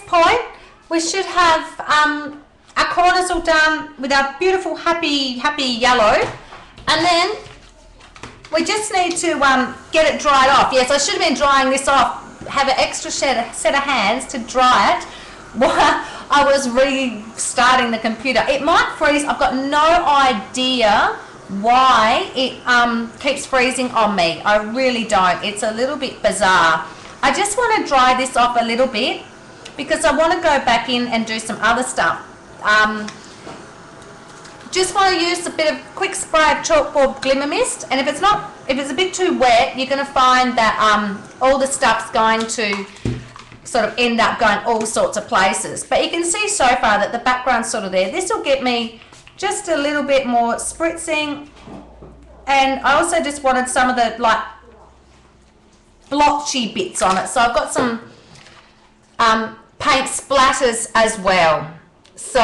point, we should have our corners all done with our beautiful happy yellow. And then we just need to get it dried off. Yes, I should have been drying this off, have an extra set of hands to dry it while I was restarting the computer. It might freeze. I've got no idea why it keeps freezing on me. I really don't. It's a little bit bizarre. I just want to dry this off a little bit because I want to go back in and do some other stuff. Just want to use a bit of quick spray of chalkboard Glimmer Mist, and if it's a bit too wet, you're going to find that all the stuff's going to sort of end up going all sorts of places. But you can see so far that the background's sort of there. This will get me just a little bit more spritzing, and I also just wanted some of the like blotchy bits on it, so I've got some paint splatters as well. So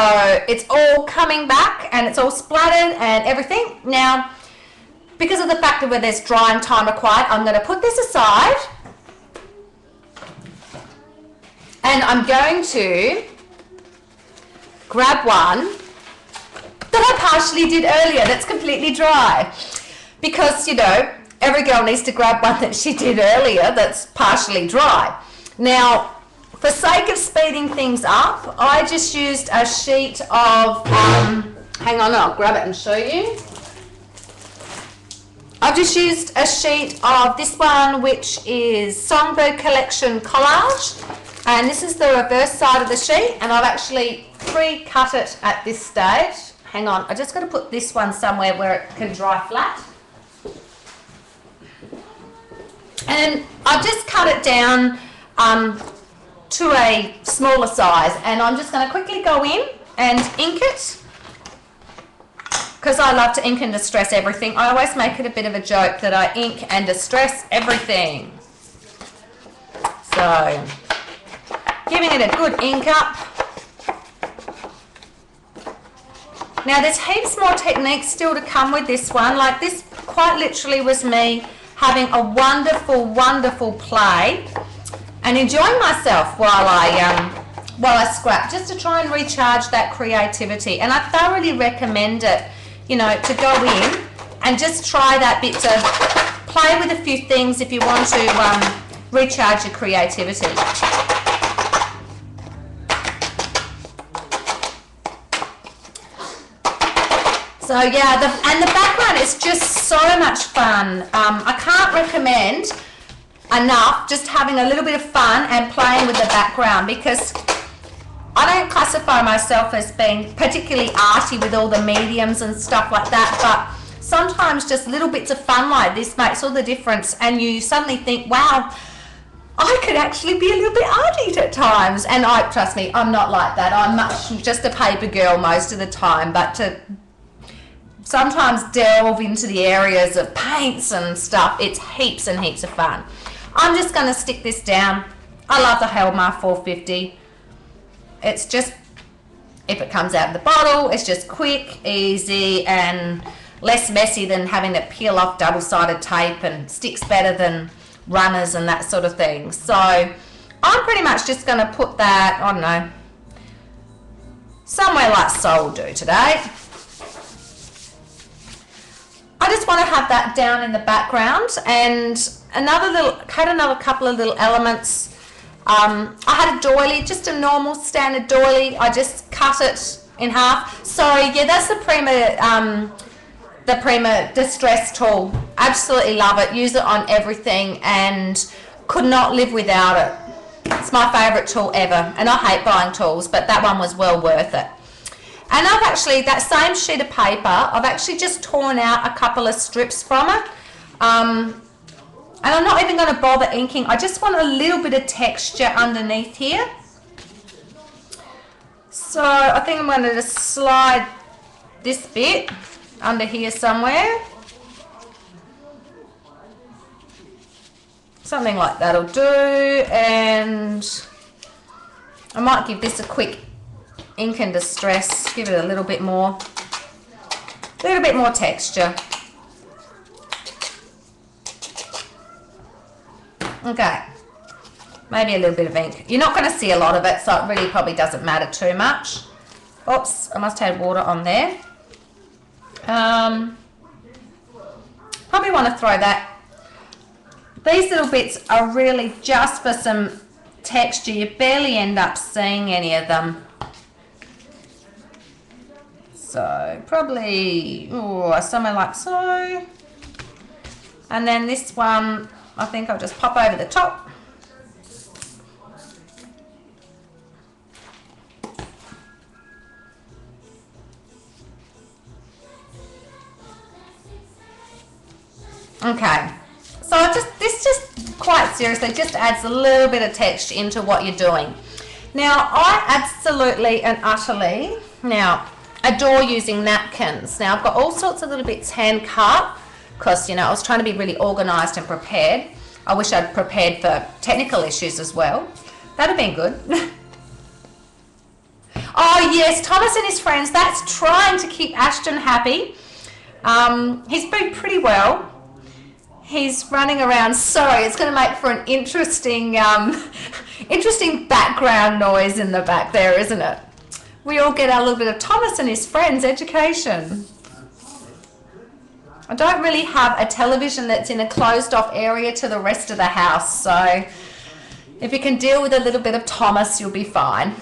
it's all coming back and it's all splattered and everything. Now, because of the fact that there's drying time required, I'm going to put this aside and I'm going to grab one that I partially did earlier that's completely dry, because, you know, every girl needs to grab one that she did earlier that's partially dry. Now, for sake of speeding things up, I just used a sheet of, hang on, I'll grab it and show you. I've just used a sheet of this one, which is Songbird Collection Collage, and this is the reverse side of the sheet, and I've actually pre-cut it at this stage. Hang on, I just got to put this one somewhere where it can dry flat. And I've just cut it down to a smaller size, and I'm just going to quickly go in and ink it, because I love to ink and distress everything. I always make it a bit of a joke that I ink and distress everything. So, giving it a good ink up. Now there's heaps more techniques still to come with this one. Like, this quite literally was me having a wonderful, wonderful play and enjoying myself while I scrap, just to try and recharge that creativity. And I thoroughly recommend it, you know, to go in and just try that bit to play with a few things if you want to recharge your creativity. So yeah, the background is just so much fun. I can't recommend enough just having a little bit of fun and playing with the background, because I don't classify myself as being particularly arty with all the mediums and stuff like that, but sometimes just little bits of fun like this makes all the difference, and you suddenly think, wow, I could actually be a little bit arty at times. And trust me, I'm not like that. I'm much just a paper girl most of the time, but to sometimes delve into the areas of paints and stuff, it's heaps and heaps of fun. I'm just going to stick this down. I love the Helmar 450. It's just, if it comes out of the bottle, it's just quick, easy, and less messy than having to peel off double-sided tape, and sticks better than runners and that sort of thing. So I'm pretty much just going to put that, I don't know, somewhere like so will do today. I just want to have that down in the background, and another couple of little elements. I had a doily, just a normal standard doily. I just cut it in half. So yeah, that's the Prima Distress tool. Absolutely love it. Use it on everything and could not live without it. It's my favourite tool ever, and I hate buying tools, but that one was well worth it. And I've actually, that same sheet of paper, I've actually just torn out a couple of strips from it. And I'm not even going to bother inking. I just want a little bit of texture underneath here. So I think I'm going to just slide this bit under here somewhere. Something like that'll do. And I might give this a quick ink and distress, give it a little bit more texture. Okay, maybe a little bit of ink. You're not going to see a lot of it, so it really probably doesn't matter too much. Oops, I must have water on there. Probably want to throw that. These little bits are really just for some texture. You barely end up seeing any of them. So probably somewhere like so. And then this one, I think I'll just pop over the top. Okay, so this just quite seriously just adds a little bit of texture into what you're doing. Now, I absolutely and utterly adore using napkins. Now, I've got all sorts of little bits hand cut because, you know, I was trying to be really organised and prepared. I wish I'd prepared for technical issues as well. That'd have been good. Oh, yes, Thomas and his friends, that's trying to keep Ashton happy. He's been pretty well. He's running around. Sorry, it's going to make for an interesting, interesting background noise in the back there, isn't it? We all get our little bit of Thomas and his friends education. I don't really have a television that's in a closed off area to the rest of the house, so if you can deal with a little bit of Thomas, you'll be fine.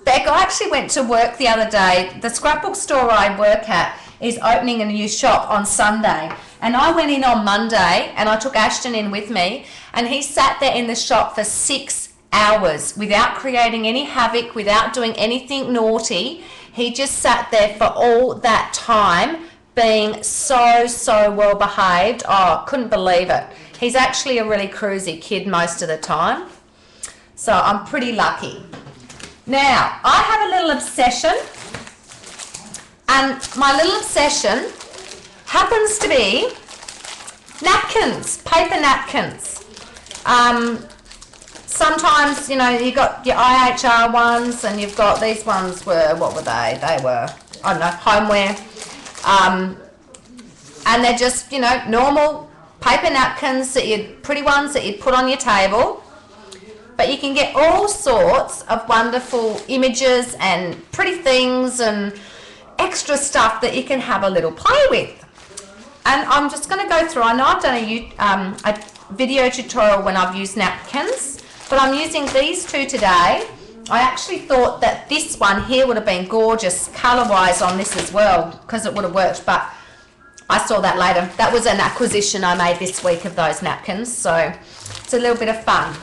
Beck, I actually went to work the other day. The scrapbook store I work at is opening a new shop on Sunday. And I went in on Monday and I took Ashton in with me and he sat there in the shop for 6 hours without creating any havoc, without doing anything naughty. He just sat there for all that time being so well behaved. Oh, couldn't believe it. He's actually a really cruisy kid most of the time. So I'm pretty lucky. Now, I have a little obsession, and my little obsession happens to be napkins, paper napkins. Sometimes, you know, you've got your IHR ones, and you've got these ones were, what were they? They were, I don't know, homeware. And they're just, you know, normal paper napkins, pretty ones that you'd put on your table. But you can get all sorts of wonderful images and pretty things and extra stuff that you can have a little play with. And I'm just going to go through. I know I've done a video tutorial when I've used napkins, but I'm using these two today. I actually thought that this one here would have been gorgeous colour-wise on this as well because it would have worked, but I saw that later. That was an acquisition I made this week of those napkins, so it's a little bit of fun.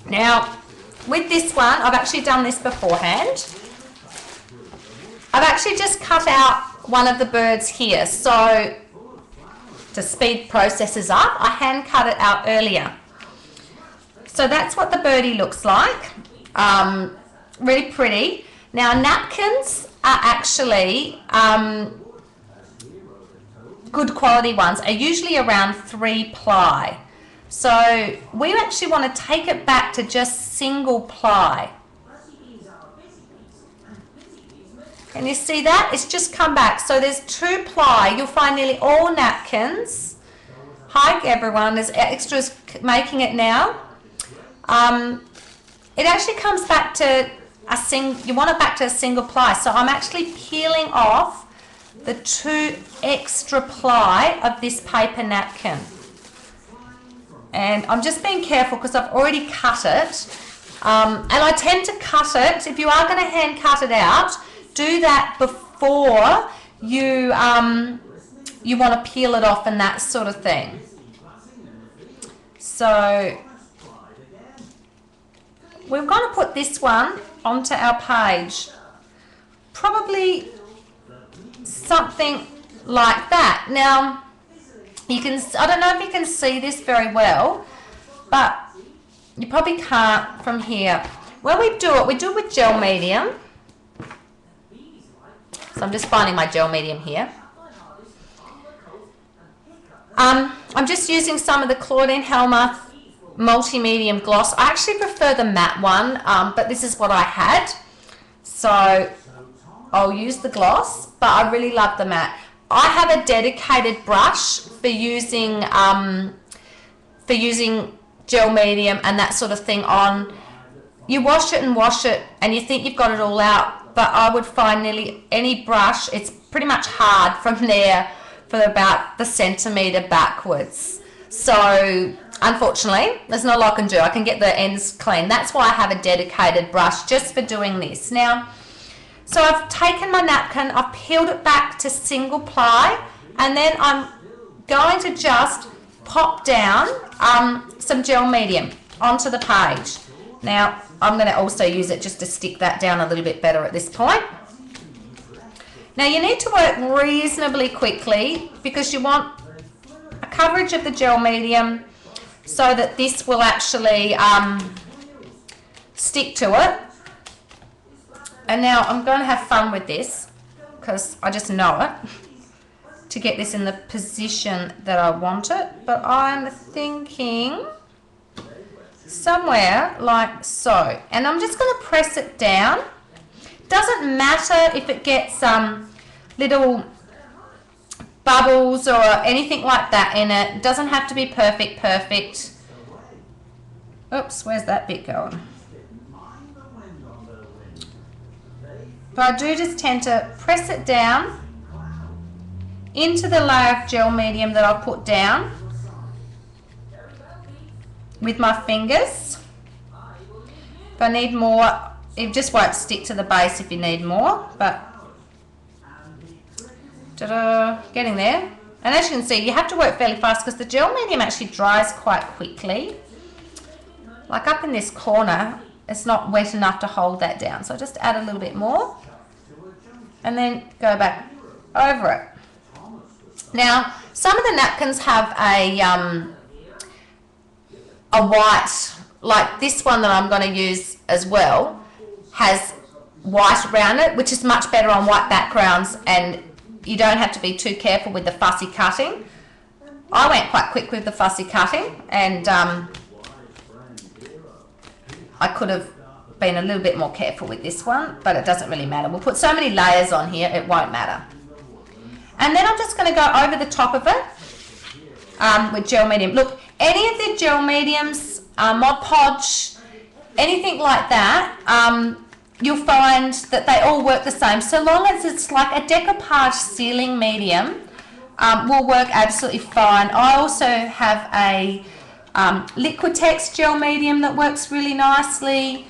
Now, with this one, I've actually done this beforehand. I've actually just cut out one of the birds here. So, to speed processes up, I hand cut it out earlier. So that's what the birdie looks like. Really pretty. Now, napkins are actually good quality ones, are usually around 3 ply. So we actually want to take it back to just single ply. Can you see that? It's just come back. So there's 2 ply. You'll find nearly all napkins. Hi everyone, there's extras making it now. It actually comes back to you want it back to a single ply. So I'm actually peeling off the 2 extra ply of this paper napkin. And I'm just being careful because I've already cut it. And I tend to cut it, if you are going to hand cut it out, do that before you want to peel it off and that sort of thing. So we're going to put this one onto our page. Probably something like that. Now, you can, I don't know if you can see this very well, but you probably can't from here. When we do it with gel medium. So I'm just finding my gel medium here. I'm just using some of the Claudine Helmer multi-medium gloss. I actually prefer the matte one, but this is what I had. So I'll use the gloss, but I really love the matte. I have a dedicated brush for using gel medium and that sort of thing on. You wash it and you think you've got it all out, but I would find nearly any brush, it's pretty much hard from there for about the centimetre backwards. So unfortunately, there's not a lot I can do. I can get the ends clean. That's why I have a dedicated brush just for doing this. Now, so I've taken my napkin, I've peeled it back to single ply, and then I'm going to just pop down some gel medium onto the page. Now, I'm going to also use it just to stick that down a little bit better at this point. Now, you need to work reasonably quickly because you want a coverage of the gel medium so that this will actually stick to it. And now I'm going to have fun with this because I just know it, to get this in the position that I want it. But I'm thinking somewhere like so. And I'm just going to press it down. Doesn't matter if it gets little bubbles or anything like that in it. It doesn't have to be perfect. Oops, where's that bit going? But I do just tend to press it down into the layer of gel medium that I've put down with my fingers. If I need more, it just won't stick to the base if you need more, but ta-da, getting there. And as you can see, you have to work fairly fast because the gel medium actually dries quite quickly. Like up in this corner, it's not wet enough to hold that down. So just add a little bit more and then go back over it. Now, some of the napkins have a white, like this one that I'm going to use as well, has white around it, which is much better on white backgrounds, and you don't have to be too careful with the fussy cutting. I went quite quick with the fussy cutting, and I could have been a little bit more careful with this one, but it doesn't really matter. We'll put so many layers on here, it won't matter. And then I'm just going to go over the top of it with gel medium. Look, any of the gel mediums, Mod Podge, anything like that, you'll find that they all work the same. So long as it's like a decoupage sealing medium, will work absolutely fine. I also have a Liquitex gel medium that works really nicely.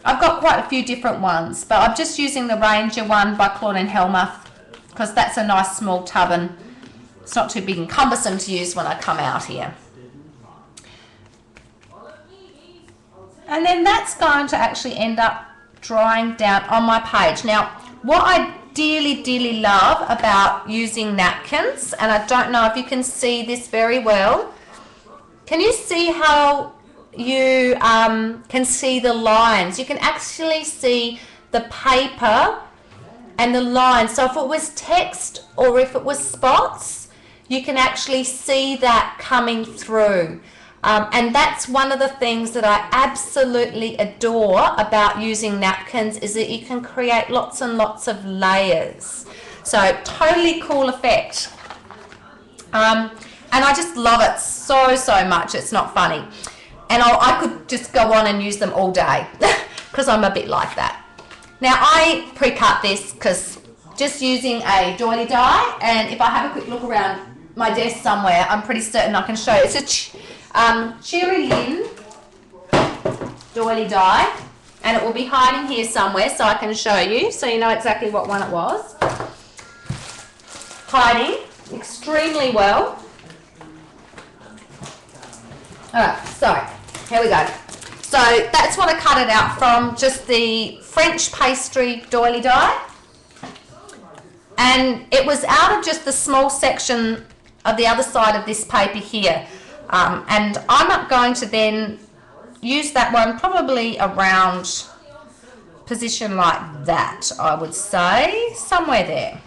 I've got quite a few different ones, but I'm just using the Ranger one by Claudine Helmuth because that's a nice small tub and it's not too big and cumbersome to use when I come out here. And then that's going to actually end up drying down on my page. Now, what I dearly love about using napkins, and I don't know if you can see this very well, can you see how you can see the lines? You can actually see the paper and the lines. So if it was text or if it was spots, you can actually see that coming through. And that's one of the things that I absolutely adore about using napkins, is that you can create lots and lots of layers. So totally cool effect. And I just love it so much, it's not funny. And I could just go on and use them all day because I'm a bit like that. Now I pre-cut this because just using a doily die, and if I have a quick look around my desk somewhere, I'm pretty certain I can show you. It's a Cherry Lin doily die, and it will be hiding here somewhere so I can show you so you know exactly what one it was. Hiding extremely well. Alright, so here we go. So that's what I cut it out from, just the French pastry doily die. And it was out of just the small section of the other side of this paper here. And I'm going to then use that one probably around position like that, I would say, somewhere there.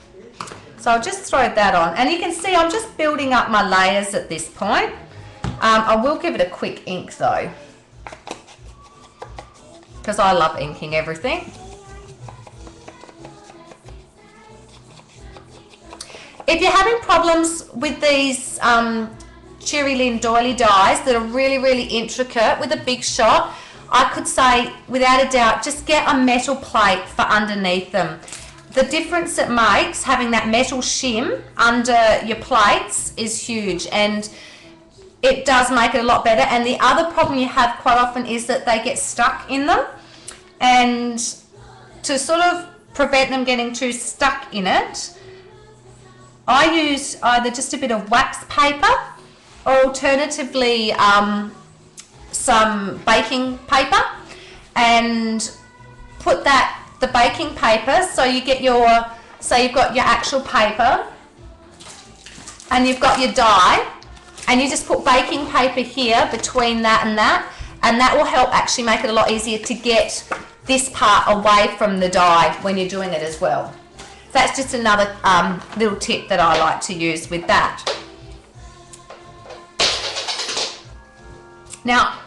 So I'll just throw that on. And you can see I'm just building up my layers at this point. I will give it a quick ink though, because I love inking everything. If you're having problems with these Cherry Lynn doily dies that are really, really intricate with a big shot, I could say, without a doubt, just get a metal plate for underneath them. The difference it makes having that metal shim under your plates is huge, and it does make it a lot better. And the other problem you have quite often is that they get stuck in them, and to sort of prevent them getting too stuck in it, I use either just a bit of wax paper or alternatively some baking paper, and put the baking paper, so you get your, say you've got your actual paper and you've got your die, and you just put baking paper here between that, and that will help actually make it a lot easier to get this part away from the die when you're doing it as well. That's just another little tip that I like to use with that. Now,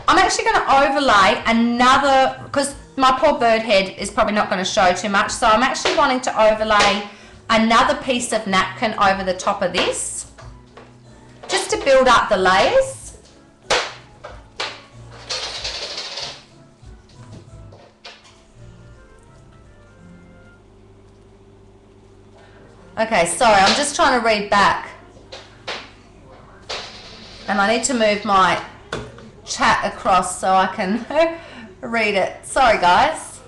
I'm actually going to overlay another, because my poor bird head is probably not going to show too much, so I'm actually wanting to overlay another piece of napkin over the top of this, just to build up the layers. Okay, sorry, I'm just trying to read back, and I need to move my chat across so I can read it. Sorry guys.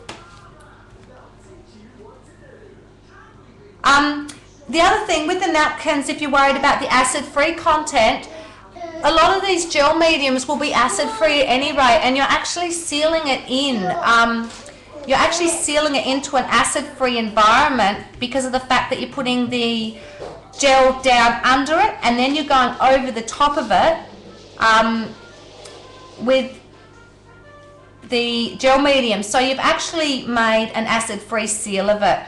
The other thing with the napkins, if you're worried about the acid-free content, a lot of these gel mediums will be acid-free at any rate, and you're actually sealing it in. You're actually sealing it into an acid-free environment because of the fact that you're putting the gel down under it, and then you're going over the top of it with the gel medium. So you've actually made an acid-free seal of it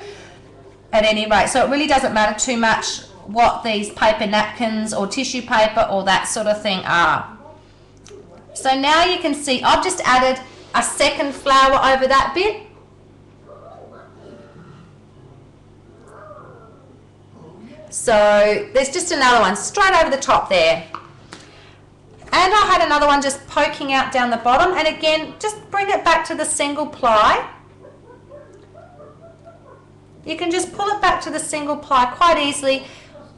at any rate. So it really doesn't matter too much what these paper napkins or tissue paper or that sort of thing are. So now you can see I've just added a second flower over that bit. So there's just another one straight over the top there. And I had another one just poking out down the bottom, and again, just bring it back to the single ply. You can just pull it back to the single ply quite easily.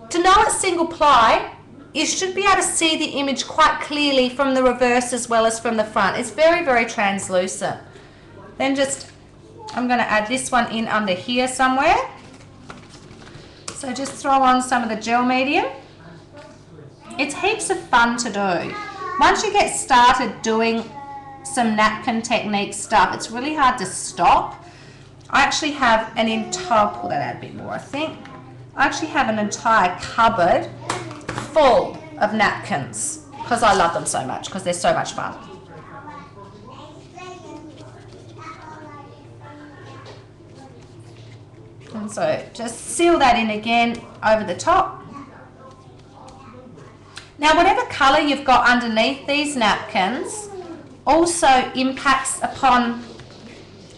To know it's single ply, you should be able to see the image quite clearly from the reverse as well as from the front. It's very, very translucent. Then just, I'm going to add this one in under here somewhere. So just throw on some of the gel medium. It's heaps of fun to do. Once you get started doing some napkin technique stuff, it's really hard to stop. I actually have an entire, I'll pull that out a bit more I think. I actually have an entire cupboard full of napkins because I love them so much, because they're so much fun. And so just seal that in again over the top. Now whatever colour you've got underneath these napkins also impacts upon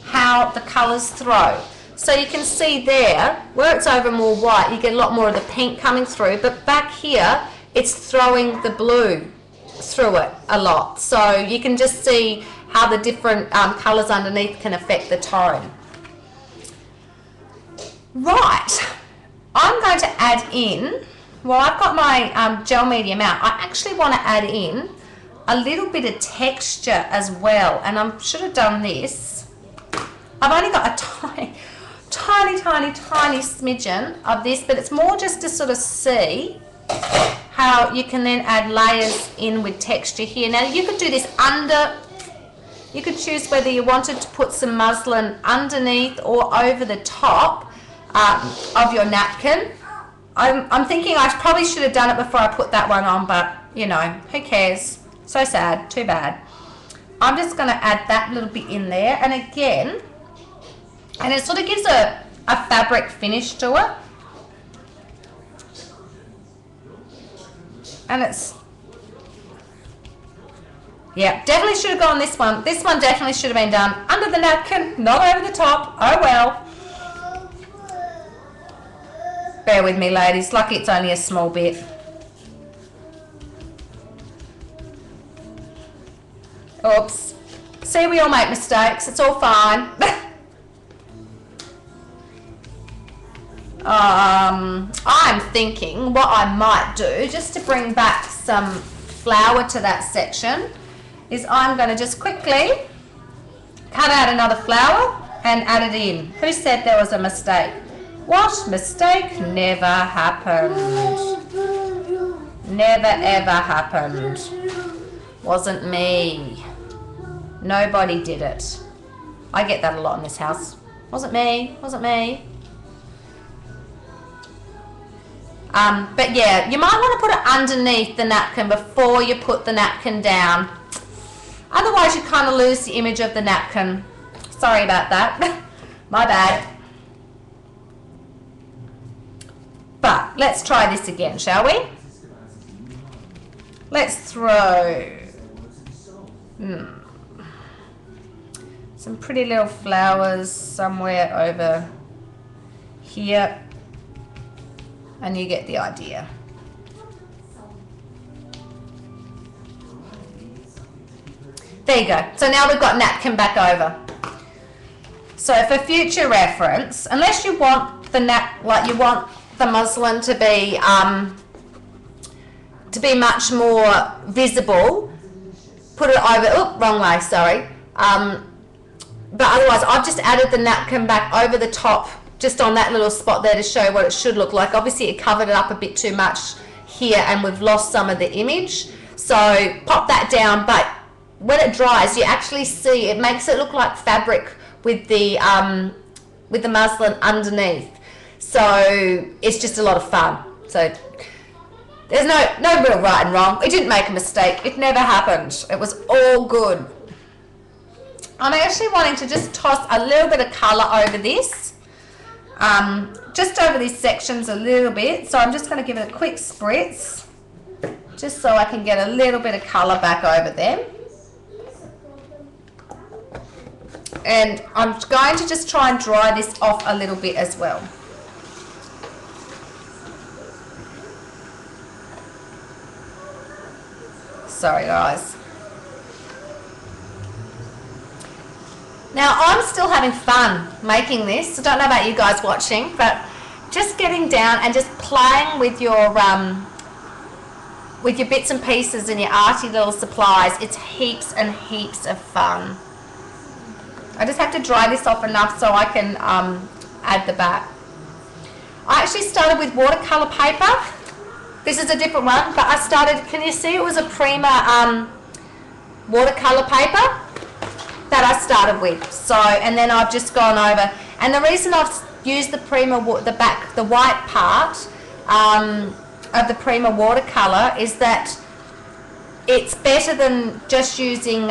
how the colours throw. So you can see there, where it's over more white, you get a lot more of the pink coming through, but back here it's throwing the blue through it a lot. So you can just see how the different colours underneath can affect the tone. Right, I'm going to add in, well I've got my gel medium out, I actually want to add in a little bit of texture as well, and I should have done this. I've only got a tiny smidgen of this, but it's more just to sort of see how you can then add layers in with texture here. Now you could do this under, you could choose whether you wanted to put some muslin underneath or over the top of your napkin. I'm thinking I probably should have done it before I put that one on, but you know, who cares? So sad, too bad. I'm just going to add that little bit in there, and again, and it sort of gives a fabric finish to it. And it's, yeah, definitely should have gone this one. This one definitely should have been done under the napkin, not over the top. Oh well. bear with me, ladies. Lucky it's only a small bit. Oops. See, we all make mistakes. It's all fine. I'm thinking what I might do, just to bring back some flower to that section, is I'm going to just quickly cut out another flower and add it in. Who said there was a mistake? What mistake? Never happened. Never ever happened. Wasn't me. Nobody did it. I get that a lot in this house. Wasn't me. Wasn't me. But yeah, you might want to put it underneath the napkin before you put the napkin down. Otherwise you kind of lose the image of the napkin. Sorry about that. My bad. But let's try this again, shall we? Let's throw some pretty little flowers somewhere over here, and you get the idea. There you go. So now we've got napkin back over. So for future reference, unless you want the the muslin to be much more visible, put it over. Oh, wrong way. Sorry. But otherwise, I've just added the napkin back over the top, just on that little spot there to show what it should look like. Obviously, it covered it up a bit too much here, and we've lost some of the image. So pop that down, but when it dries, you actually see it makes it look like fabric with the muslin underneath. So it's just a lot of fun. So there's no real right and wrong. We didn't make a mistake. It never happened. It was all good. I'm actually wanting to just toss a little bit of colour over this. Just over these sections a little bit. So I'm just going to give it a quick spritz, just so I can get a little bit of colour back over them. And I'm going to just try and dry this off a little bit as well. Sorry guys. Now I'm still having fun making this. I don't know about you guys watching, but just getting down and just playing with your bits and pieces and your arty little supplies, it's heaps and heaps of fun. I just have to dry this off enough so I can add the back. I actually started with watercolor paper. This is a different one, but I started, can you see it was a Prima watercolor paper that I started with. So, and then I've just gone over, and the reason I've used the Prima, the white part of the Prima watercolor is that it's better than just using,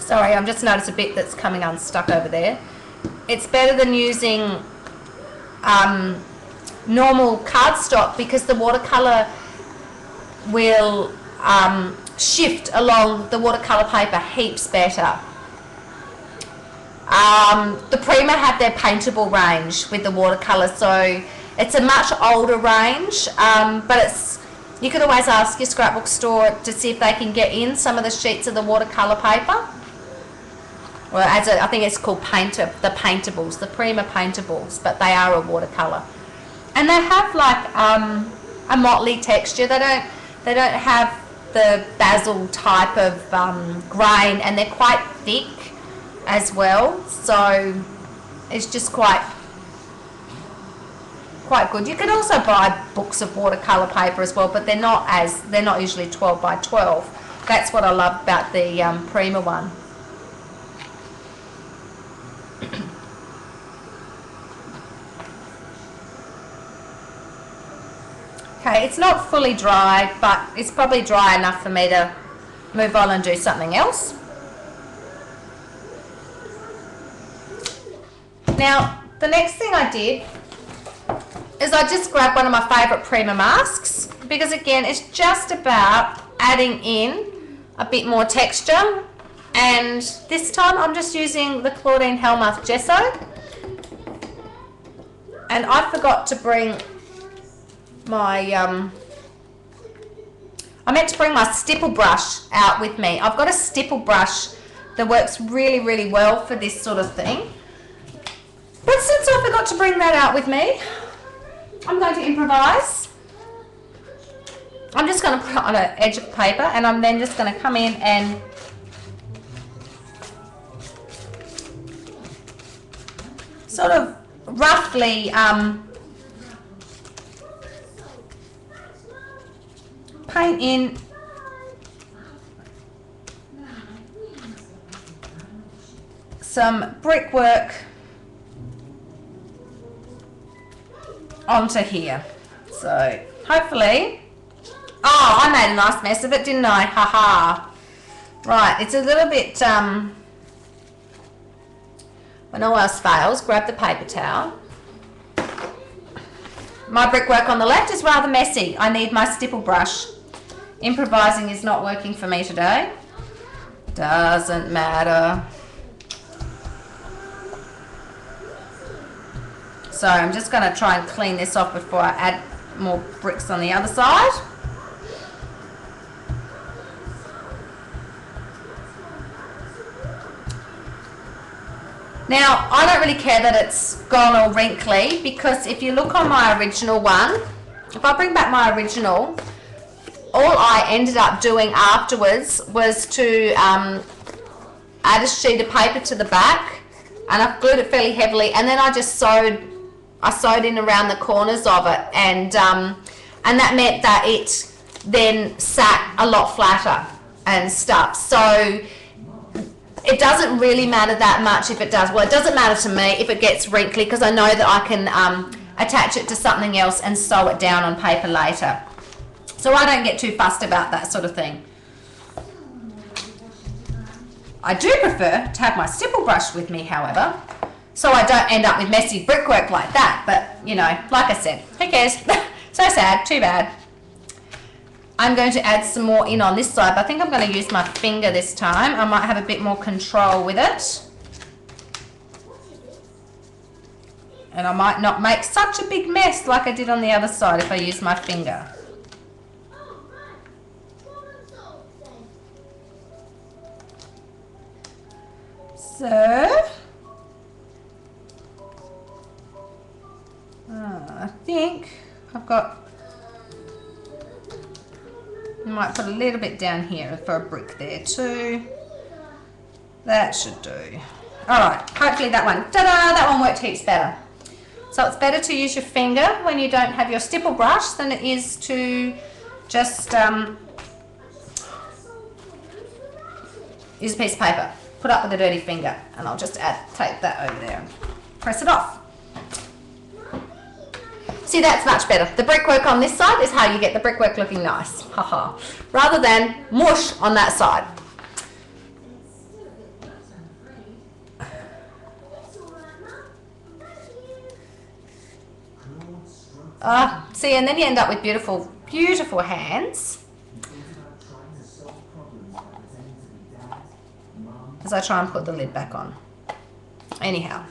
sorry, I've just noticed a bit that's coming unstuck over there. It's better than using normal cardstock, because the watercolor will shift along the watercolor paper heaps better. The Prima have their Paintable range with the watercolor, so it's a much older range, but you could always ask your scrapbook store to see if they can get in some of the sheets of the watercolor paper. Well, I think it's called the Paintables, the Prima Paintables, but they are a watercolor, and they have like a motley texture. They don't have the basil type of grain, and they're quite thick as well, so it's just quite good. You can also buy books of watercolor paper as well, but they're not usually 12 by 12. That's what I love about the Prima one. Okay, it's not fully dry, but it's probably dry enough for me to move on and do something else. Now, the next thing I did is I just grabbed one of my favourite Prima masks, because again, it's just about adding in a bit more texture, and this time I'm just using the Claudine Hellmuth Gesso. And I forgot to bring my, I meant to bring my stipple brush out with me. I've got a stipple brush that works really, really well for this sort of thing. But since I forgot to bring that out with me, I'm going to improvise. I'm just going to put it on an edge of paper, and I'm then just going to come in and sort of roughly paint in some brickwork onto here. So hopefully, oh, I made a nice mess of it, didn't I? Haha. Right, it's a little bit, when all else fails, grab the paper towel. My brickwork on the left is rather messy. I need my stipple brush. Improvising is not working for me today. Doesn't matter. So I'm just going to try and clean this off before I add more bricks on the other side. Now, I don't really care that it's gone all wrinkly, because if you look on my original one, if I bring back my original, all I ended up doing afterwards was to add a sheet of paper to the back, and I glued it fairly heavily, and then I just sewed in around the corners of it, and that meant that it then sat a lot flatter and stuff. So it doesn't really matter that much if it does. Well, it doesn't matter to me if it gets wrinkly, because I know that I can attach it to something else and sew it down on paper later. So I don't get too fussed about that sort of thing. I do prefer to have my stipple brush with me, however, so I don't end up with messy brickwork like that. But, you know, like I said, who cares? So sad, too bad. I'm going to add some more in on this side, but I think I'm going to use my finger this time. I might have a bit more control with it. And I might not make such a big mess like I did on the other side if I use my finger. So, I think I've got, I might put a little bit down here for a brick there too. That should do. Alright, hopefully that one, ta-da, that one worked heaps better. So it's better to use your finger when you don't have your stipple brush than it is to just use a piece of paper. Put up with a dirty finger, and I'll just tape that over there and press it off. See, that's much better. The brickwork on this side is how you get the brickwork looking nice, haha, rather than mush on that side. See, and then you end up with beautiful, beautiful hands. As I try and put the lid back on. Anyhow.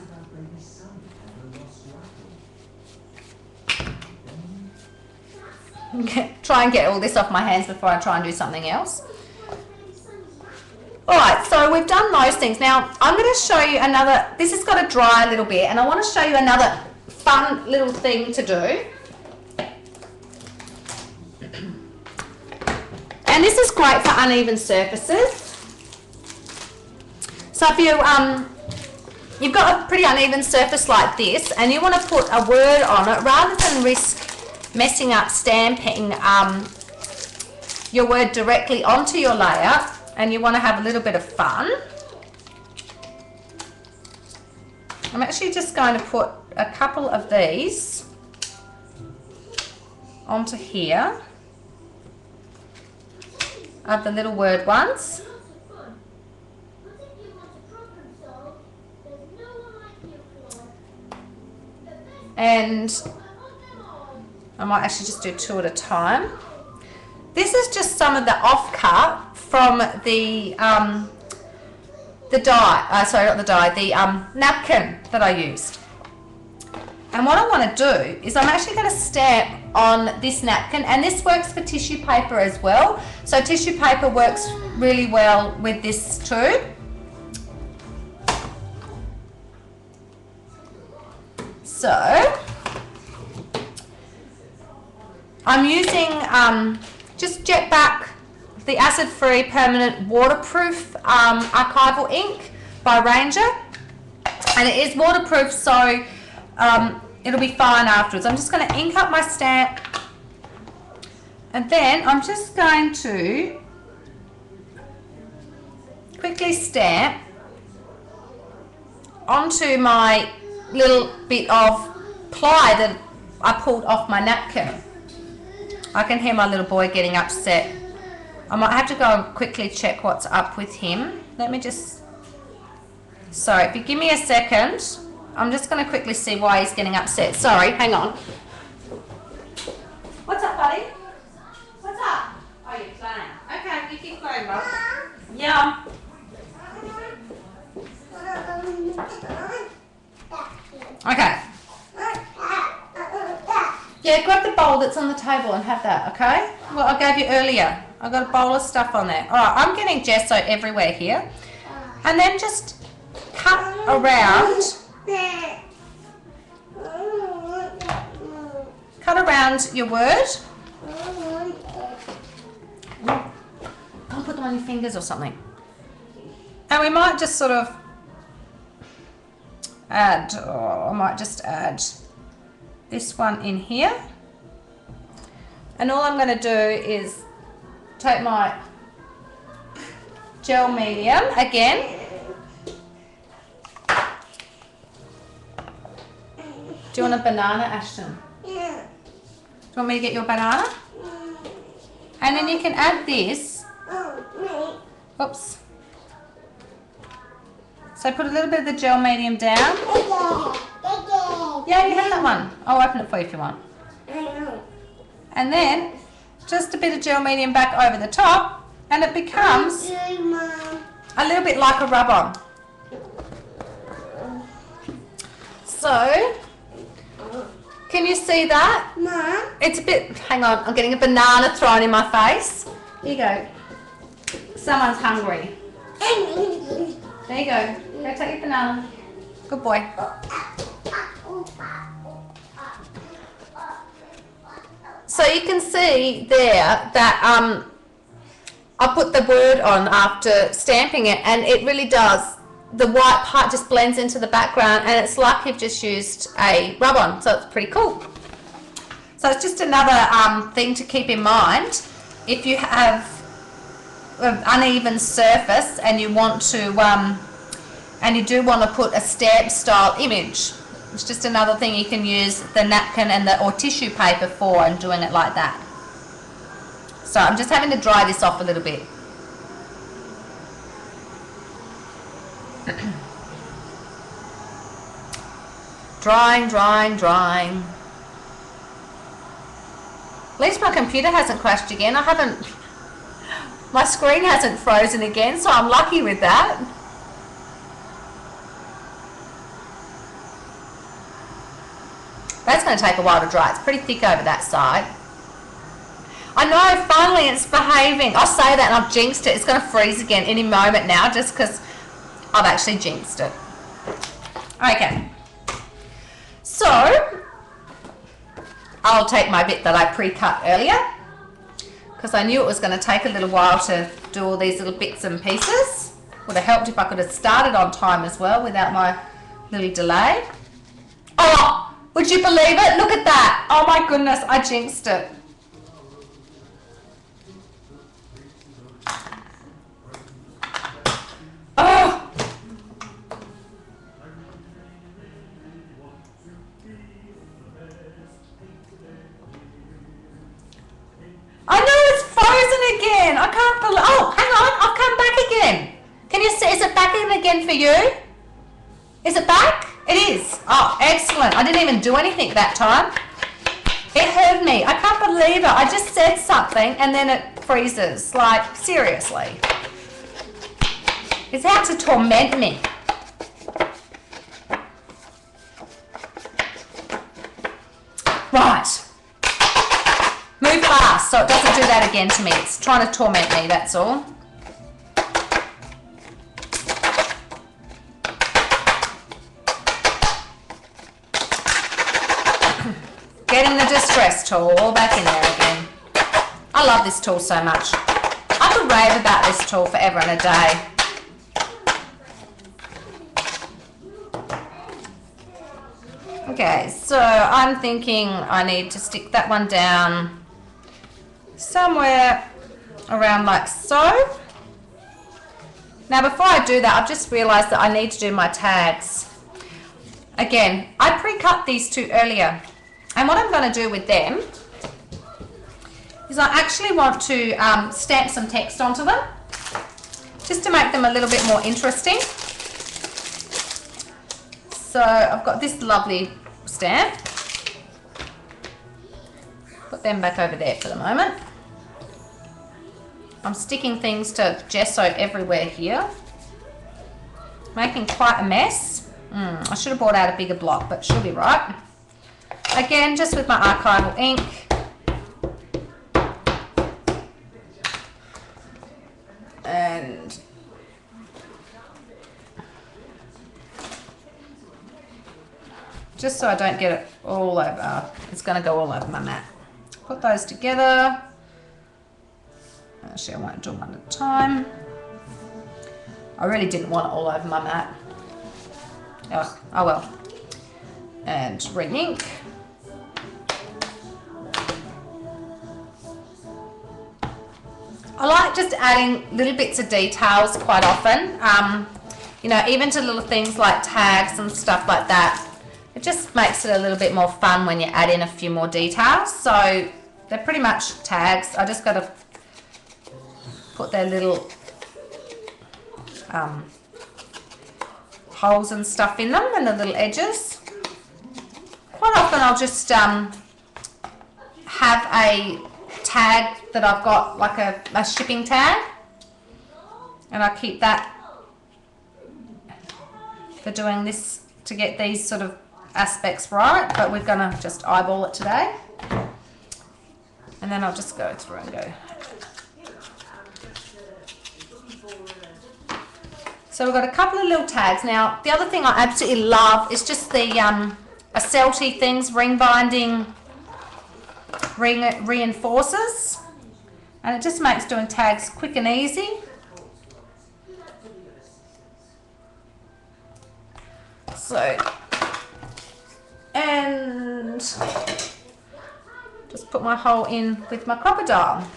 Okay, try and get all this off my hands before I try and do something else. Alright, so we've done those things. Now, I'm going to show you another, this has got to dry a little bit, and I want to show you another fun little thing to do. And this is great for uneven surfaces. So if you've got a pretty uneven surface like this, and you want to put a word on it, rather than risk messing up stamping your word directly onto your layer, and you want to have a little bit of fun, I'm actually just going to put a couple of these onto here, of the little word ones. And I might actually just do two at a time. This is just some of the offcut from the die, sorry, not the die, the napkin that I used. And what I want to do is I'm actually going to stamp on this napkin, and this works for tissue paper as well. So tissue paper works really well with this too. So I'm using just Jetback, the acid-free permanent waterproof archival ink by Ranger, and it is waterproof, so it'll be fine afterwards. I'm just going to ink up my stamp, and then I'm just going to quickly stamp onto my little bit of ply that I pulled off my napkin. I can hear my little boy getting upset. I might have to go and quickly check what's up with him. Let me just... So, if you give me a second, I'm just going to quickly see why he's getting upset. Sorry, hang on. What's up, buddy? What's up? Oh, you're playing. Okay, you keep playing, bud. Yeah. Okay. Yeah, grab the bowl that's on the table and have that, okay? Well, I gave you earlier. I've got a bowl of stuff on there. All right, I'm getting gesso everywhere here. And then just cut around. Cut around your word. Don't put them on your fingers or something. And we might just sort of add, I might just add this one in here. And all I'm going to do is take my gel medium again. Do you want a banana, Ashton? Yeah. Do you want me to get your banana? And then you can add this. Oops. So put a little bit of the gel medium down. Yeah, you have that one. I'll open it for you if you want. And then just a bit of gel medium back over the top, and it becomes a little bit like a rub-on. So, can you see that? No. It's a bit, hang on, I'm getting a banana thrown in my face. Here you go. Someone's hungry. There you go. Go take your banana. Good boy. So you can see there that I put the word on after stamping it, and it really does. The white part just blends into the background, and it's like you've just used a rub-on, so it's pretty cool. So it's just another thing to keep in mind if you have an uneven surface and you want to and you do want to put a stamp style image. It's just another thing you can use the napkin and or tissue paper for, and doing it like that. So I'm just having to dry this off a little bit. Drying, drying, drying. At least my computer hasn't crashed again. My screen hasn't frozen again, so I'm lucky with that. That's going to take a while to dry. It's pretty thick over that side. I know, finally it's behaving. I'll say that and I've jinxed it. It's going to freeze again any moment now, just because I've actually jinxed it. Okay. So, I'll take my bit that I pre-cut earlier, because I knew it was going to take a little while to do all these little bits and pieces. Would have helped if I could have started on time as well without my little delay. Oh! Would you believe it? Look at that. Oh my goodness, I jinxed it. Oh! I know it's frozen again. I can't believe. Oh, hang on. I've come back again. Can you see? Is it back in again for you? Is it back? It is. Oh, excellent. I didn't even do anything that time. It heard me. I can't believe it. I just said something and then it freezes. Like, seriously. It's out to torment me. Right. Move fast so it doesn't do that again to me. It's trying to torment me, that's all. Getting the distress tool all back in there again. I love this tool so much. I could rave about this tool forever and a day. Okay, so I'm thinking I need to stick that one down somewhere around like so. Now before I do that, I've just realized that I need to do my tags. Again, I pre-cut these two earlier, and what I'm going to do with them is I actually want to stamp some text onto them just to make them a little bit more interesting. So I've got this lovely stamp. Put them back over there for the moment. I'm sticking things to gesso everywhere here. Making quite a mess. I should have brought out a bigger block, but she'll be right. Again, just with my archival ink. And just so I don't get it all over, it's going to go all over my mat. Put those together. Actually, I won't do them one at a time. I really didn't want it all over my mat. Ugh, oh well. And re-ink. I like just adding little bits of details quite often. You know, even to little things like tags and stuff like that. It just makes it a little bit more fun when you add in a few more details. So they're pretty much tags. I just got to put their little holes and stuff in them and the little edges. Quite often I'll just have a tag that I've got, like a shipping tag, and I keep that for doing this to get these sort of aspects right, but we're gonna just eyeball it today, and then I'll just go through and go. So we've got a couple of little tags. Now the other thing I absolutely love is just the Accelty things, ring binding reinforcers, and it just makes doing tags quick and easy. So, and just put my hole in with my crocodile.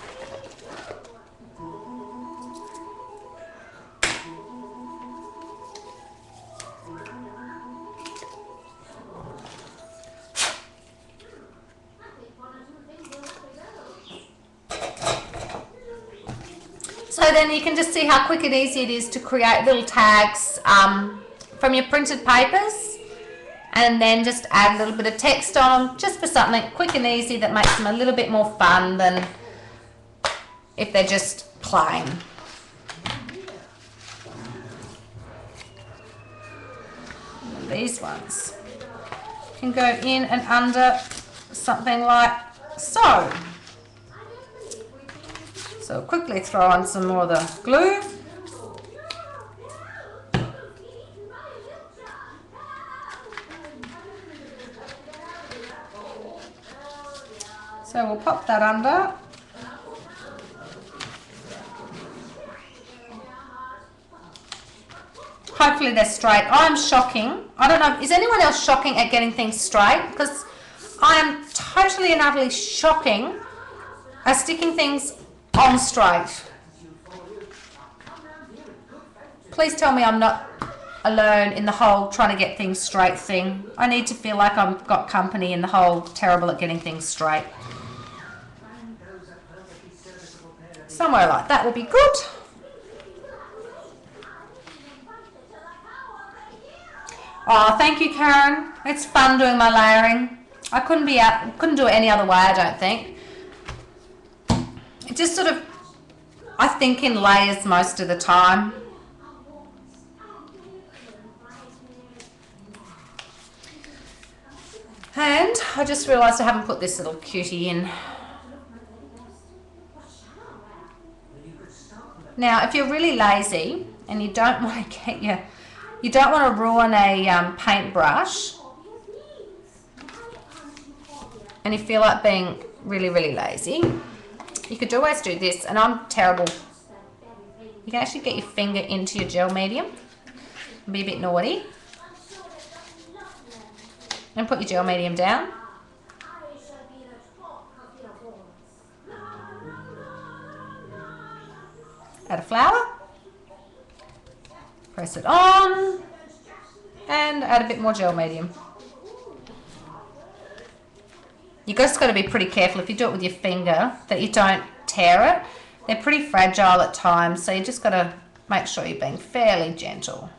So then you can just see how quick and easy it is to create little tags from your printed papers, and then just add a little bit of text on them, just for something quick and easy that makes them a little bit more fun than if they're just plain. And these ones can go in and under something like so. So quickly throw on some more of the glue. So we'll pop that under. Hopefully they're straight. I'm shocking. I don't know, is anyone else shocking at getting things straight? Because I am totally and utterly shocking at sticking things on straight. Please tell me I'm not alone in the whole trying to get things straight thing. I need to feel like I've got company in the whole terrible at getting things straight. Somewhere like that will be good. Oh, thank you, Karen. It's fun doing my layering. I couldn't do it any other way, I don't think. It just sort of, I think in layers most of the time. And I just realised I haven't put this little cutie in. Now, if you're really lazy and you don't want to you don't want to ruin a paintbrush, and you feel like being really, really lazy, you could always do this, and I'm terrible. You can actually get your finger into your gel medium and be a bit naughty. And put your gel medium down. Add a flower. Press it on. And add a bit more gel medium. You just got to be pretty careful if you do it with your finger that you don't tear it. They're pretty fragile at times, so you just got to make sure you're being fairly gentle.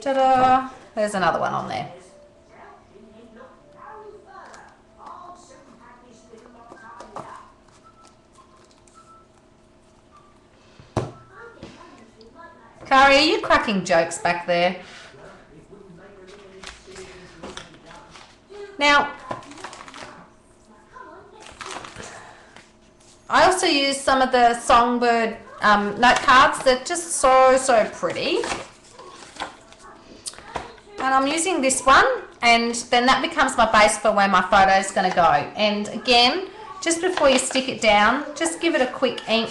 Ta-da! There's another one on there. Kari, are you cracking jokes back there? Now, I also use some of the Songbird note cards. They're just so pretty. And I'm using this one, and then that becomes my base for where my photo is going to go. And again, just before you stick it down, just give it a quick ink,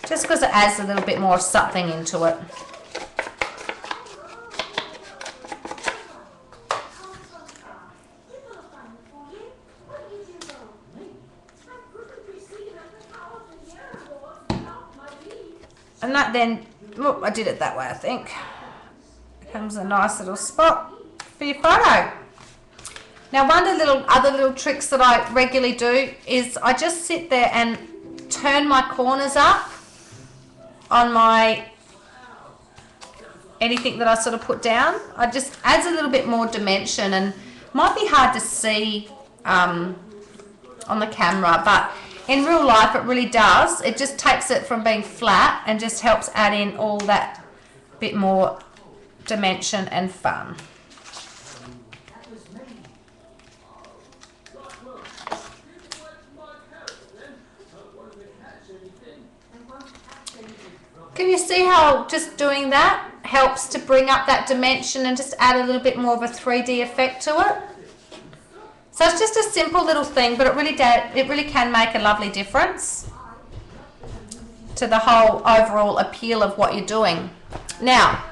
just because it adds a little bit more of something into it. And that then, oh, I did it that way, I think. Becomes a nice little spot for your photo. Now, one of the other little tricks that I regularly do is I just sit there and turn my corners up on my anything that I sort of put down. I just adds a little bit more dimension, and might be hard to see on the camera, but in real life it really does. It just takes it from being flat and just helps add in all that bit more dimension and fun. Can you see how just doing that helps to bring up that dimension and just add a little bit more of a 3D effect to it? So it's just a simple little thing, but it really can make a lovely difference to the whole overall appeal of what you're doing. Now,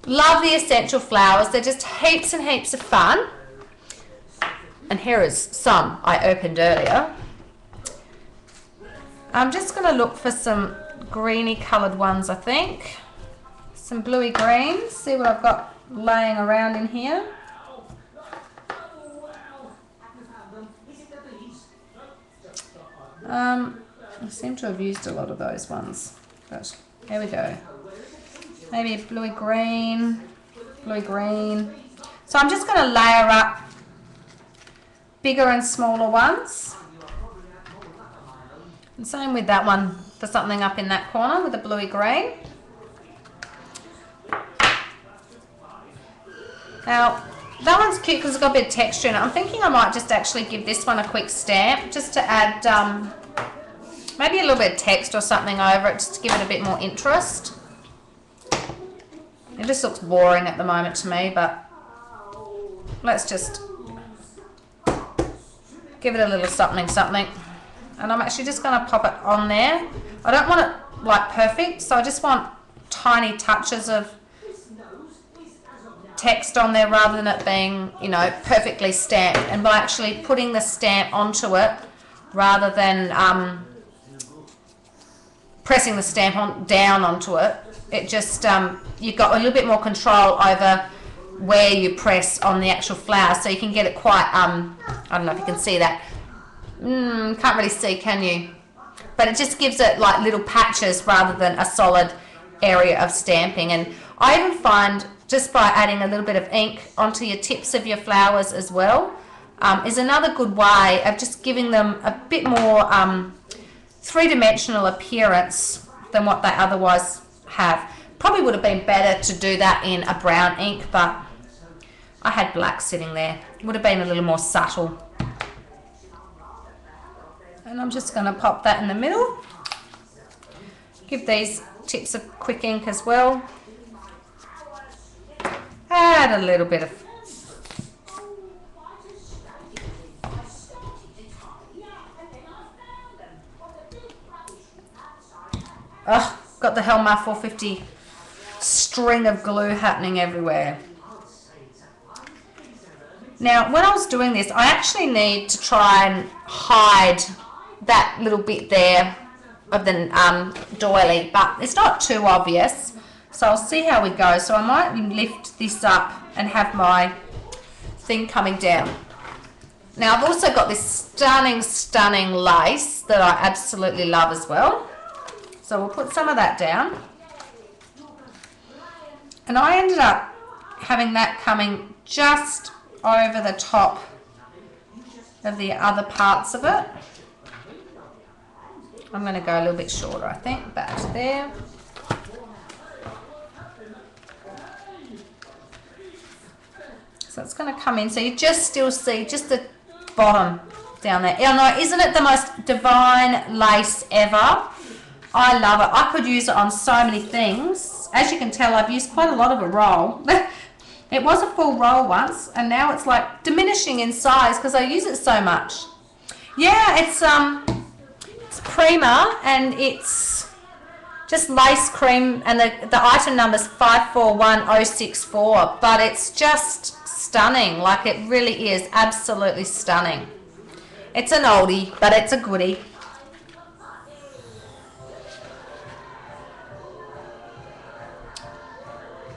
love the essential flowers. They're just heaps and heaps of fun. And here is some I opened earlier. I'm just going to look for some greeny coloured ones, I think. Some bluey greens. See what I've got laying around in here. I seem to have used a lot of those ones, but here we go. Maybe bluey green, bluey green. So I'm just going to layer up bigger and smaller ones. And same with that one, for something up in that corner with the bluey green. Now, that one's cute because it's got a bit of texture in it. I'm thinking I might just actually give this one a quick stamp just to add maybe a little bit of text or something over it, just to give it a bit more interest. It just looks boring at the moment to me, but let's just give it a little something something. And I'm actually just going to pop it on there. I don't want it like perfect, so I just want tiny touches of text on there rather than it being, you know, perfectly stamped. And by actually putting the stamp onto it rather than pressing the stamp down onto it, it just you've got a little bit more control over where you press on the actual flower, so you can get it quite I don't know if you can see that. Can't really see, can you? But it just gives it like little patches rather than a solid area of stamping. And I even find just by adding a little bit of ink onto your tips of your flowers as well is another good way of just giving them a bit more three-dimensional appearance than what they otherwise have. Probably would have been better to do that in a brown ink, but I had black sitting there. It would have been a little more subtle. And I'm just going to pop that in the middle. Give these tips a quick ink as well. Add a little bit of got the Helmar 450 string of glue happening everywhere. Now, when I was doing this, I actually need to try and hide that little bit there of the doily, but it's not too obvious, so I'll see how we go. So I might lift this up and have my thing coming down. Now, I've also got this stunning lace that I absolutely love as well. So we'll put some of that down. And I ended up having that coming just over the top of the other parts of it. I'm going to go a little bit shorter, I think, back to there. So it's going to come in, so you just still see just the bottom down there. Oh no, isn't it the most divine lace ever? I love it. I could use it on so many things. As you can tell, I've used quite a lot of a roll. It was a full roll once, and now it's like diminishing in size because I use it so much. Yeah, it's Prima, and it's just lace cream, and the item number is 541064, but it's just stunning. Like, it really is absolutely stunning. It's an oldie, but it's a goodie.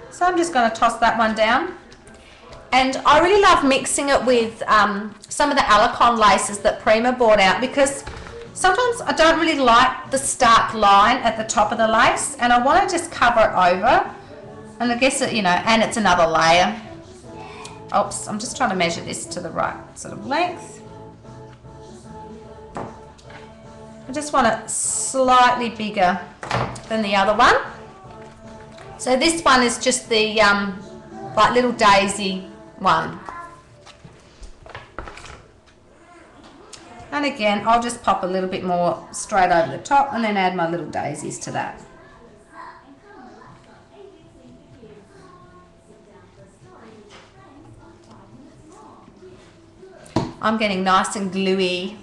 So I'm just going to toss that one down. And I really love mixing it with some of the Alicon laces that Prima brought out, because sometimes I don't really like the stark line at the top of the lace, and I want to just cover it over. And I guess, you know, and it's another layer. Oops, I'm just trying to measure this to the right sort of length. I just want it slightly bigger than the other one. So this one is just the like little daisy one. And again, I'll just pop a little bit more straight over the top and then add my little daisies to that. I'm getting nice and gluey.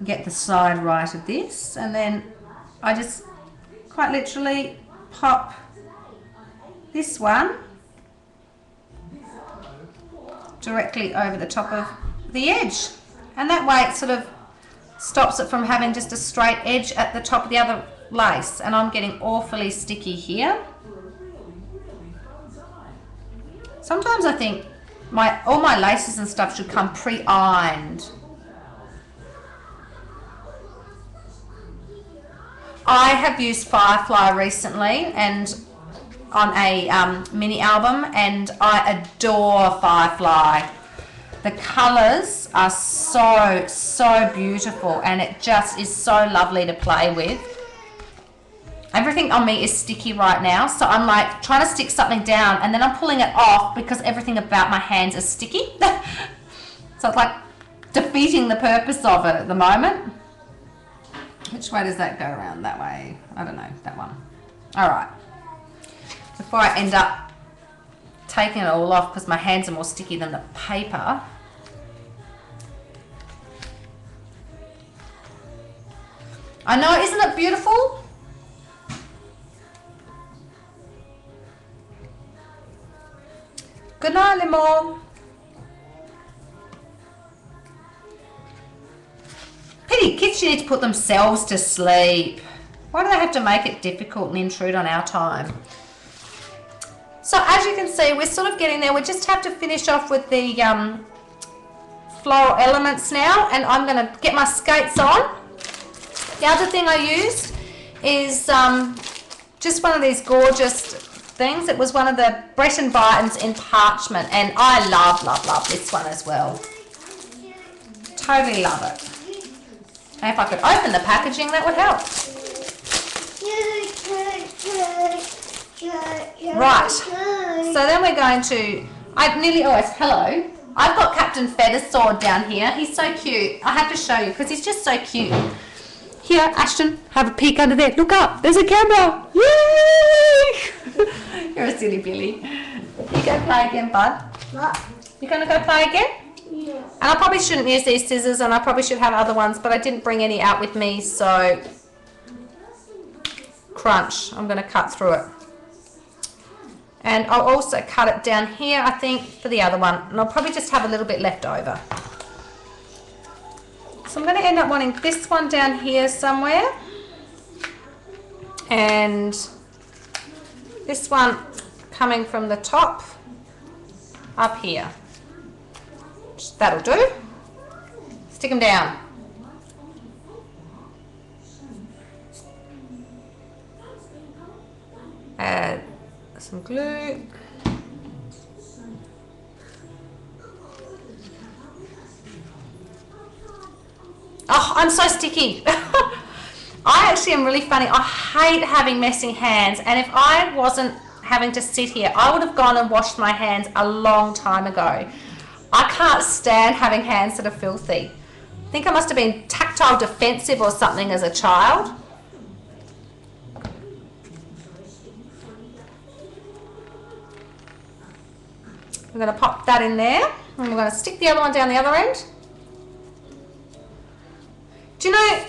Get the side right of this, and then I just quite literally pop this one directly over the top of the edge, and that way it sort of stops it from having just a straight edge at the top of the other lace. And I'm getting awfully sticky here. Sometimes I think all my laces and stuff should come pre-ironed. I have used Firefly recently and on a mini album, and I adore Firefly. The colours are so beautiful, and it just is so lovely to play with. Everything on me is sticky right now, so I'm like trying to stick something down and then I'm pulling it off because everything about my hands is sticky. So it's like defeating the purpose of it at the moment. Which way does that go around? That way? I don't know, that one. All right. Before I end up taking it all off because my hands are more sticky than the paper. I know, isn't it beautiful? Good night, Limor. Pity, kids should need to put themselves to sleep. Why do they have to make it difficult and intrude on our time? So as you can see, we're sort of getting there. We just have to finish off with the floral elements now, and I'm going to get my skates on. The other thing I used is just one of these gorgeous things. It was one of the Bretton Buttons in Parchment, and I love this one as well. Totally love it. And if I could open the packaging, that would help. Right, so then we're going to, I nearly always, hello. I've got Captain Feathersword down here. He's so cute. I have to show you because he's just so cute. Here, Ashton, have a peek under there. Look up, there's a camera. Yay! You're a silly Billy. You go play again, bud. What? You gonna go play again? Yeah. And I probably shouldn't use these scissors, and I probably should have other ones, but I didn't bring any out with me, so crunch. I'm gonna cut through it. And I'll also cut it down here, I think, for the other one. And I'll probably just have a little bit left over. So I'm going to end up wanting this one down here somewhere. And this one coming from the top up here. That'll do. Stick them down. Add some glue. Oh, I'm so sticky. I actually am really funny. I hate having messy hands, and if I wasn't having to sit here, I would have gone and washed my hands a long time ago. I can't stand having hands that are filthy. I think I must have been tactile defensive or something as a child. I'm going to pop that in there, and we're going to stick the other one down the other end. Do you know,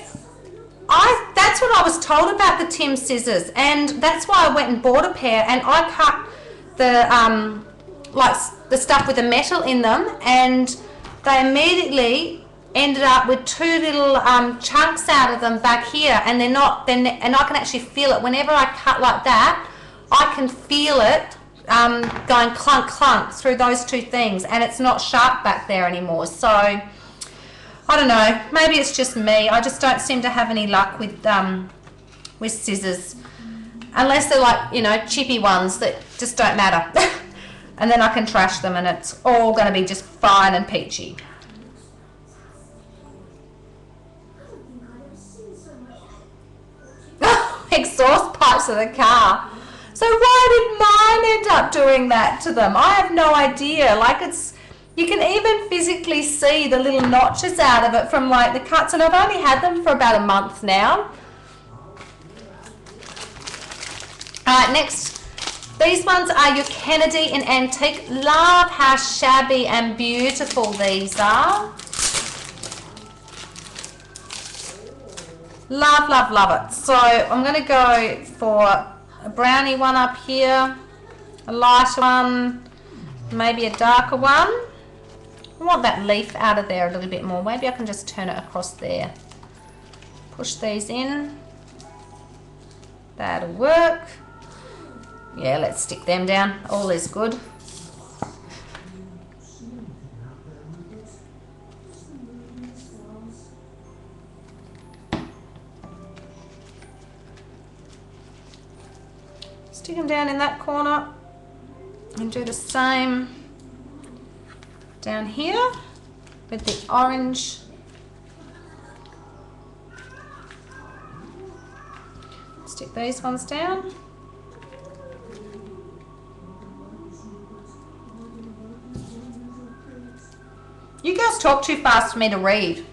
that's what I was told about the Tim scissors, and that's why I went and bought a pair, and I cut the like the stuff with the metal in them, and they immediately ended up with two little chunks out of them back here, and they're not. And I can actually feel it whenever I cut like that. I can feel it going clunk clunk through those two things, and it's not sharp back there anymore. So I don't know, maybe it's just me. I just don't seem to have any luck with scissors, unless they're like, you know, chippy ones that just don't matter. And then I can trash them and it's all going to be just fine and peachy. Exhaust pipes of the car. So why did mine end up doing that to them? I have no idea. Like, it's, you can even physically see the little notches out of it from like the cuts, and I've only had them for about a month now. Alright, next. These ones are your Kennedy in Antique. Love how shabby and beautiful these are. Love, love, love it. So I'm going to go for a brownie one up here, a lighter one, maybe a darker one. I want that leaf out of there a little bit more. Maybe I can just turn it across there. Push these in. That'll work. Yeah, let's stick them down. All is good. Stick them down in that corner and do the same down here with the orange. Stick these ones down. You girls talk too fast for me to read.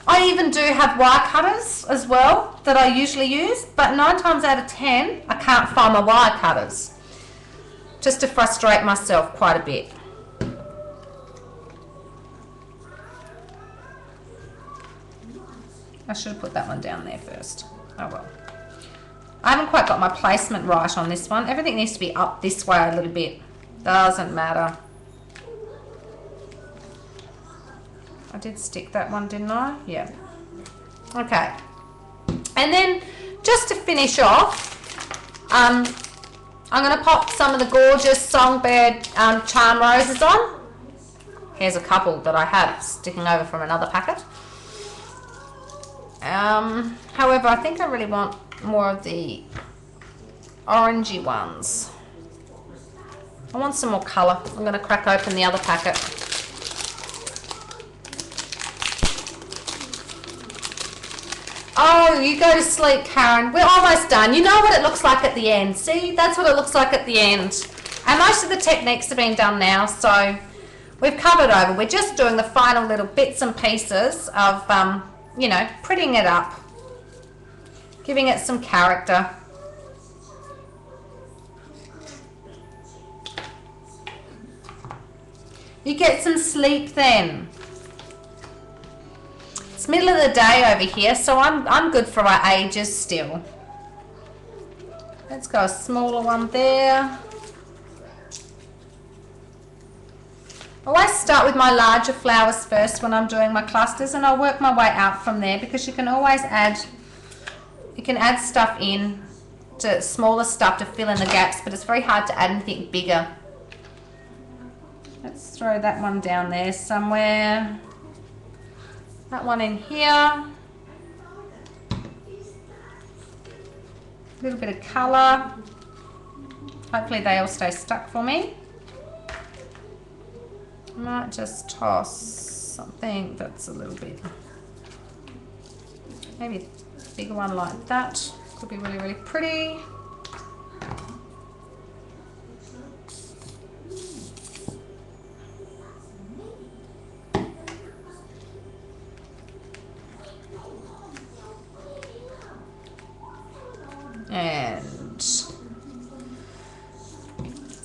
I even do have wire cutters as well that I usually use, but 9 times out of 10 I can't find my wire cutters, just to frustrate myself quite a bit. I should have put that one down there first. Oh well. I haven't quite got my placement right on this one. Everything needs to be up this way a little bit. Doesn't matter. I did stick that one, didn't I? Yeah. Okay. And then just to finish off, I'm going to pop some of the gorgeous Songbird Charme roses on. Here's a couple that I have sticking over from another packet. However, I think I really want more of the orangey ones. I want some more colour. I'm going to crack open the other packet. Oh, you go to sleep, Karen. We're almost done. You know what it looks like at the end. See, that's what it looks like at the end. And most of the techniques have been done now, so we've covered over. We're just doing the final little bits and pieces of, you know, prettying it up, giving it some character. You get some sleep then. It's middle of the day over here, so I'm good for our ages still. Let's go a smaller one there. I always start with my larger flowers first when I'm doing my clusters, and I'll work my way out from there, because you can always add, you can add stuff in to smaller stuff to fill in the gaps, but it's very hard to add anything bigger. Let's throw that one down there somewhere. That one in here. A little bit of colour. Hopefully they all stay stuck for me. I might just toss something that's a little bit, maybe a bigger one like that. Could be really, really pretty. And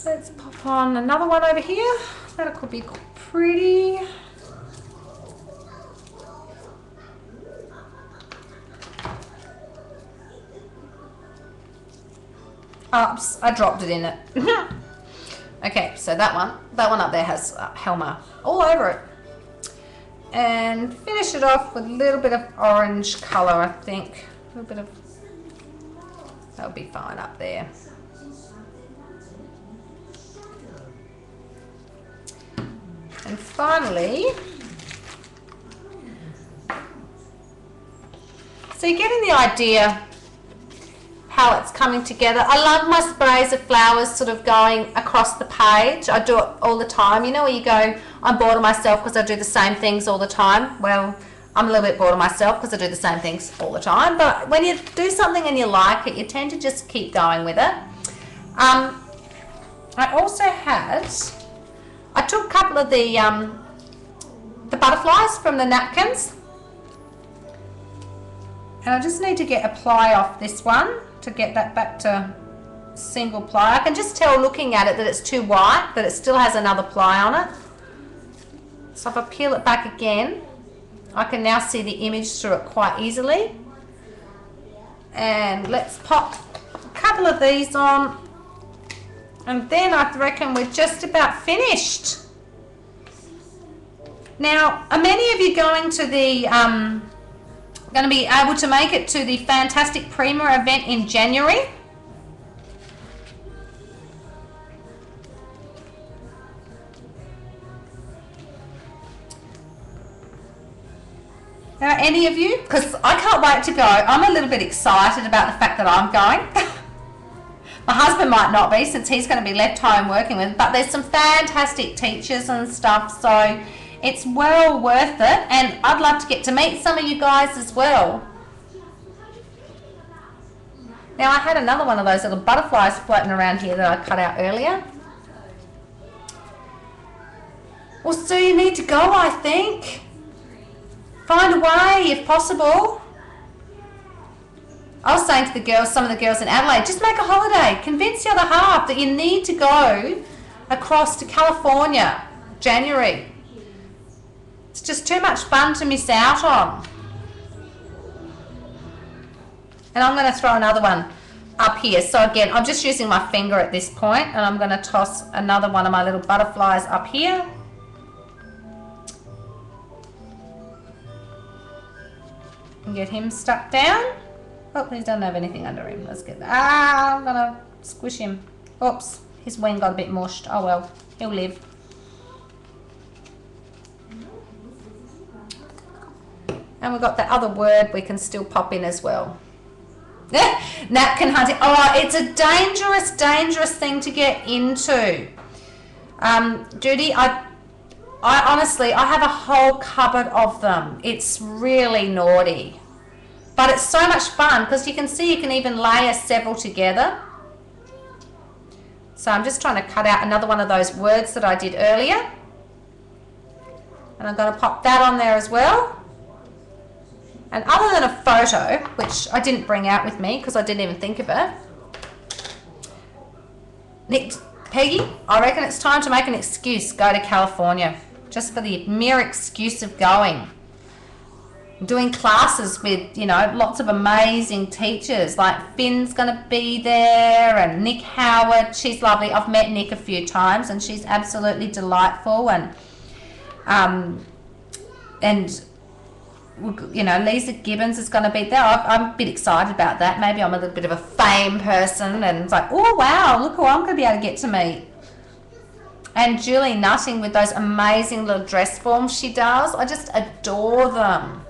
let's pop on another one over here. That could be pretty. Oops, I dropped it in it. Okay, so that one up there has Helma all over it. And finish it off with a little bit of orange colour, I think. A little bit of, that'll be fine up there. And finally, so you're getting the idea how it's coming together. I love my sprays of flowers sort of going across the page. I do it all the time. You know where you go, I'm bored of myself because I do the same things all the time. Well, I'm a little bit bored of myself because I do the same things all the time. But when you do something and you like it, you tend to just keep going with it. I also had, I took a couple of the butterflies from the napkins, and I just need to get a ply off this one to get that back to single ply. I can just tell looking at it that it's too white, that it still has another ply on it. So if I peel it back again, I can now see the image through it quite easily. And let's pop a couple of these on, and then I reckon we're just about finished. Now, are many of you going to the, going to be able to make it to the fantastic Prima event in January? Any of you? Because I can't wait to go. I'm a little bit excited about the fact that I'm going. My husband might not be, since he's going to be left home working with, but there's some fantastic teachers and stuff, so it's well worth it, and I'd love to get to meet some of you guys as well. Now, I had another one of those little butterflies floating around here that I cut out earlier. Well, so you need to go, I think. Find a way if possible. I was saying to the girls, some of the girls in Adelaide, just make a holiday. Convince the other half that you need to go across to California, January. It's just too much fun to miss out on. And I'm going to throw another one up here. So again, I'm just using my finger at this point, and I'm going to toss another one of my little butterflies up here. And get him stuck down. Oh, he doesn't have anything under him. Let's get that. Ah, I'm going to squish him. Oops, his wing got a bit mushed. Oh well, he'll live. And we've got the other word we can still pop in as well. Napkin hunting. Oh, it's a dangerous, dangerous thing to get into. Judy, I honestly, I have a whole cupboard of them. It's really naughty. But it's so much fun because you can see you can even layer several together. So I'm just trying to cut out another one of those words that I did earlier. And I'm going to pop that on there as well. And other than a photo, which I didn't bring out with me because I didn't even think of it. Peggy, I reckon it's time to make an excuse, go to California. Just for the mere excuse of going. Doing classes with, you know, lots of amazing teachers, like Finn's going to be there, and Nick Howard, she's lovely. I've met Nick a few times and she's absolutely delightful, and you know, Lisa Gibbons is going to be there. I'm a bit excited about that. Maybe I'm a little bit of a fame person and it's like, oh wow, look who I'm going to be able to get to meet. And Julie Nutting with those amazing little dress forms she does. I just adore them.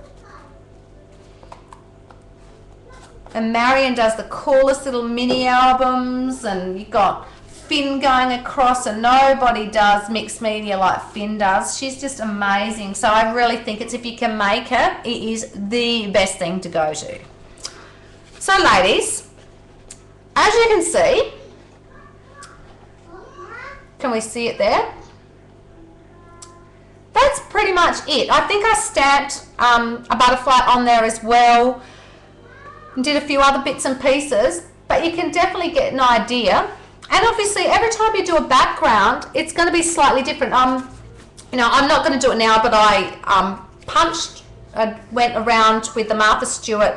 And Marion does the coolest little mini albums, and you've got Finn going across, and nobody does mixed media like Finn does. She's just amazing. So I really think it's, if you can make it, it is the best thing to go to. So ladies, as you can see, can we see it there? That's pretty much it. I think I stamped a butterfly on there as well. And did a few other bits and pieces, but you can definitely get an idea. And obviously every time you do a background, it's going to be slightly different. You know, I'm not going to do it now, but I went around with the Martha Stewart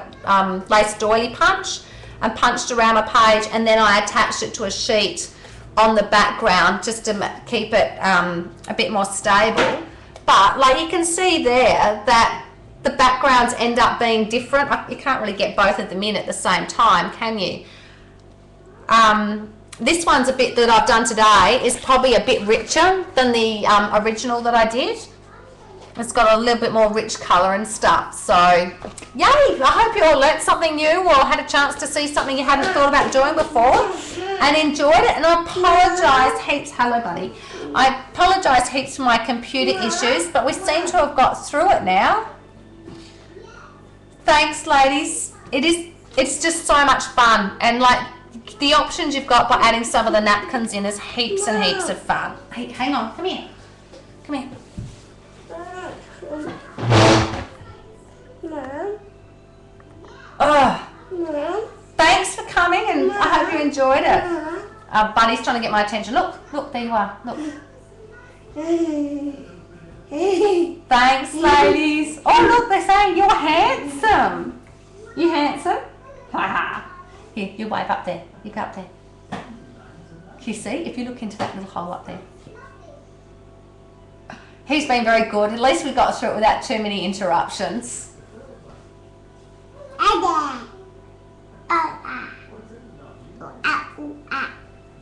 lace doily punch and punched around my page, and then I attached it to a sheet on the background just to keep it a bit more stable. But like you can see there that the backgrounds end up being different. You can't really get both of them in at the same time, can you? This one's a bit that I've done today is probably a bit richer than the original that I did. It's got a little bit more rich colour and stuff. So, yay! I hope you all learnt something new or had a chance to see something you hadn't thought about doing before and enjoyed it. And I apologise heaps. Hello, buddy. I apologise heaps for my computer issues, but we seem to have got through it now. Thanks, ladies. It's just so much fun, and like the options you've got by adding some of the napkins in is heaps and heaps of fun. Hey, hang on, come here. Come here. Oh, thanks for coming, and I hope you enjoyed it. Bunny's trying to get my attention. Look, there you are. Look. Thanks, ladies. Oh, look, they're saying you're handsome. You handsome? Here, you wave up there. You go up there. Can you see? If you look into that little hole up there. He's been very good. At least we got through it without too many interruptions.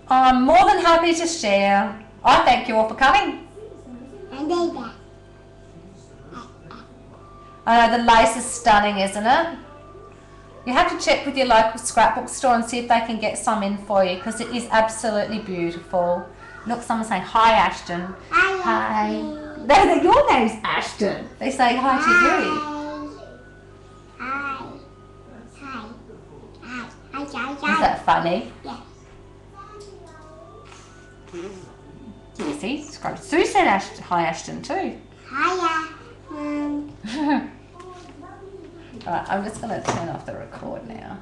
I'm more than happy to share. I thank you all for coming. I know the lace is stunning, isn't it? You have to check with your local scrapbook store and see if they can get some in for you, because it is absolutely beautiful. Look, someone's saying, hi Ashton. Hi. Your name's Ashton. They say hi to you. Hi. Is that funny? Yeah. You see, Sue said hi Ashton too. Hiya. Alright, I'm just going to turn off the record now.